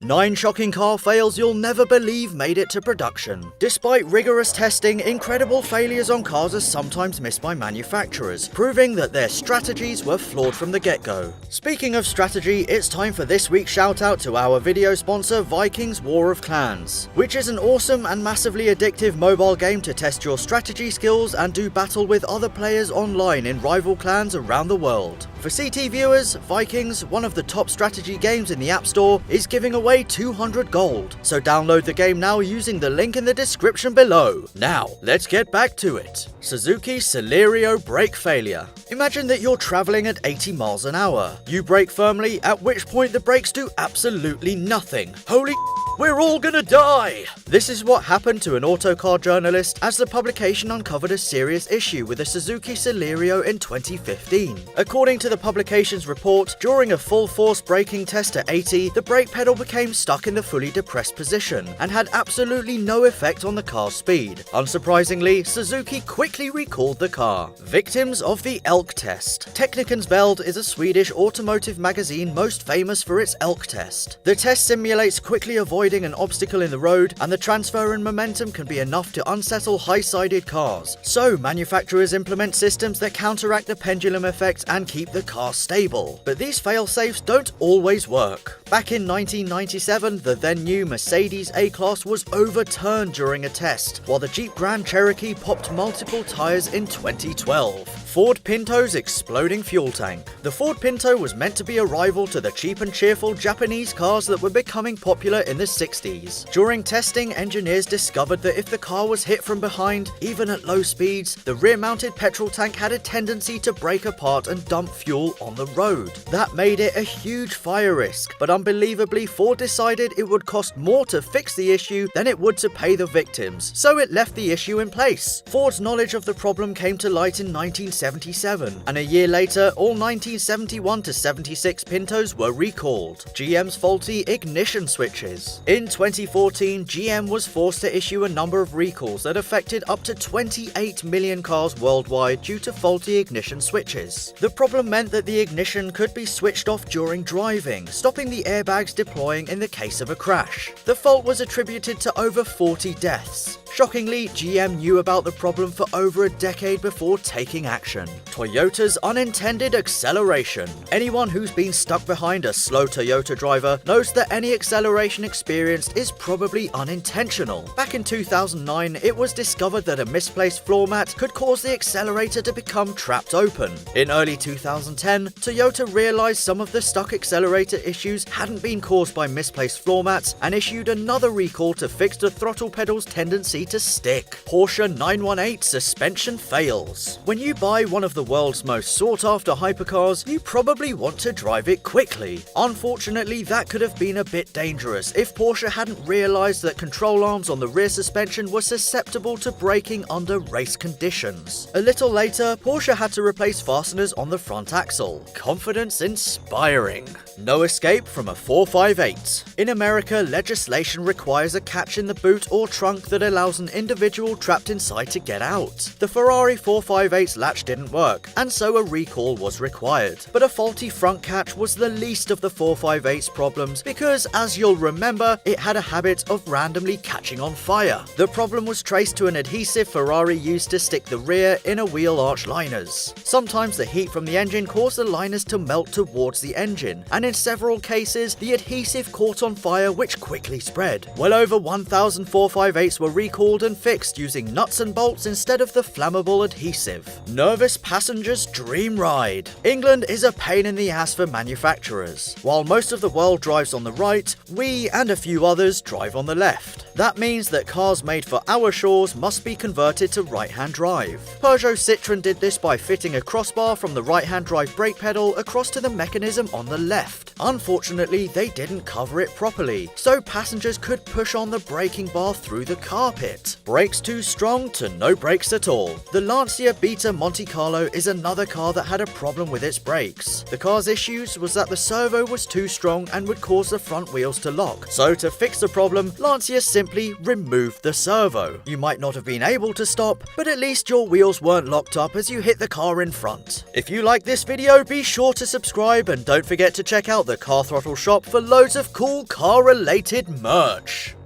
9 shocking car fails you'll never believe made it to production. Despite rigorous testing, incredible failures on cars are sometimes missed by manufacturers, proving that their strategies were flawed from the get-go. Speaking of strategy, it's time for this week's shout out to our video sponsor Vikings War of Clans, which is an awesome and massively addictive mobile game to test your strategy skills and do battle with other players online in rival clans around the world. For CT viewers, Vikings, one of the top strategy games in the App Store, is giving away 200 gold, so download the game now using the link in the description below. Now, let's get back to it. Suzuki Celerio brake failure. Imagine that you're traveling at 80 miles an hour. You brake firmly, at which point the brakes do absolutely nothing. Holy we're all gonna die! This is what happened to an autocar journalist as the publication uncovered a serious issue with a Suzuki Celerio in 2015. According to the publication's report, during a full-force braking test at 80, the brake pedal became stuck in the fully depressed position and had absolutely no effect on the car's speed. Unsurprisingly, Suzuki quickly recalled the car. Victims of the elk test. Teknikens is a Swedish automotive magazine most famous for its elk test. The test simulates quickly avoiding an obstacle in the road, and the transfer and momentum can be enough to unsettle high-sided cars. So, manufacturers implement systems that counteract the pendulum effect and keep the car stable. But these fail-safes don't always work. Back in 1997, the then-new Mercedes A-Class was overturned during a test, while the Jeep Grand Cherokee popped multiple tires in 2012. Ford Pinto's exploding fuel tank. The Ford Pinto was meant to be a rival to the cheap and cheerful Japanese cars that were becoming popular in the 60s. During testing, engineers discovered that if the car was hit from behind, even at low speeds, the rear-mounted petrol tank had a tendency to break apart and dump fuel on the road. That made it a huge fire risk, but unbelievably, Ford decided it would cost more to fix the issue than it would to pay the victims, so it left the issue in place. Ford's knowledge of the problem came to light in 1977, and a year later, all 1971 to 76 Pintos were recalled. GM's faulty ignition switches. In 2014, GM was forced to issue a number of recalls that affected up to 28 million cars worldwide due to faulty ignition switches. The problem meant that the ignition could be switched off during driving, stopping the airbags deploying in the case of a crash. The fault was attributed to over 40 deaths. Shockingly, GM knew about the problem for over a decade before taking action. Toyota's unintended acceleration. Anyone who's been stuck behind a slow Toyota driver knows that any acceleration experienced is probably unintentional. Back in 2009, it was discovered that a misplaced floor mat could cause the accelerator to become trapped open. In early 2010, Toyota realized some of the stuck accelerator issues hadn't been caused by misplaced floor mats and issued another recall to fix the throttle pedal's tendency to stick. Porsche 918 suspension fails. When you buy one of the world's most sought-after hypercars, you probably want to drive it quickly. Unfortunately, that could have been a bit dangerous if Porsche hadn't realized that control arms on the rear suspension were susceptible to braking under race conditions. A little later, Porsche had to replace fasteners on the front axle. Confidence inspiring. No escape from a 458. In America, legislation requires a catch in the boot or trunk that allows an individual trapped inside to get out. The Ferrari 458's latch didn't work, and so a recall was required. But a faulty front catch was the least of the 458's problems because, as you'll remember, it had a habit of randomly catching on fire. The problem was traced to an adhesive Ferrari used to stick the rear inner wheel arch liners. Sometimes the heat from the engine caused the liners to melt towards the engine, and in several cases, the adhesive caught on fire which quickly spread. Well over 1,000 458s were recalled and fixed using nuts and bolts instead of the flammable adhesive. Nervous passenger's dream ride. England is a pain in the ass for manufacturers. While most of the world drives on the right, we and a few others drive on the left. That means that cars made for our shores must be converted to right-hand drive. Peugeot Citroën did this by fitting a crossbar from the right-hand drive brake pedal across to the mechanism on the left. Unfortunately, they didn't cover it properly, so passengers could push on the braking bar through the carpet. Brakes too strong to no brakes at all. The Lancia Beta Monte Carlo is another car that had a problem with its brakes. The car's issues was that the servo was too strong and would cause the front wheels to lock. So to fix the problem, Lancia simply simply removed the servo. You might not have been able to stop, but at least your wheels weren't locked up as you hit the car in front. If you like this video, be sure to subscribe and don't forget to check out the Car Throttle shop for loads of cool car-related merch.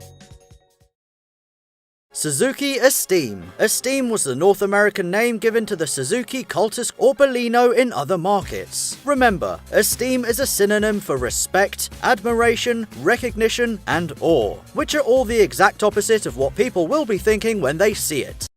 Suzuki Esteem. Esteem was the North American name given to the Suzuki Cultus or Baleno in other markets. Remember, esteem is a synonym for respect, admiration, recognition, and awe, which are all the exact opposite of what people will be thinking when they see it.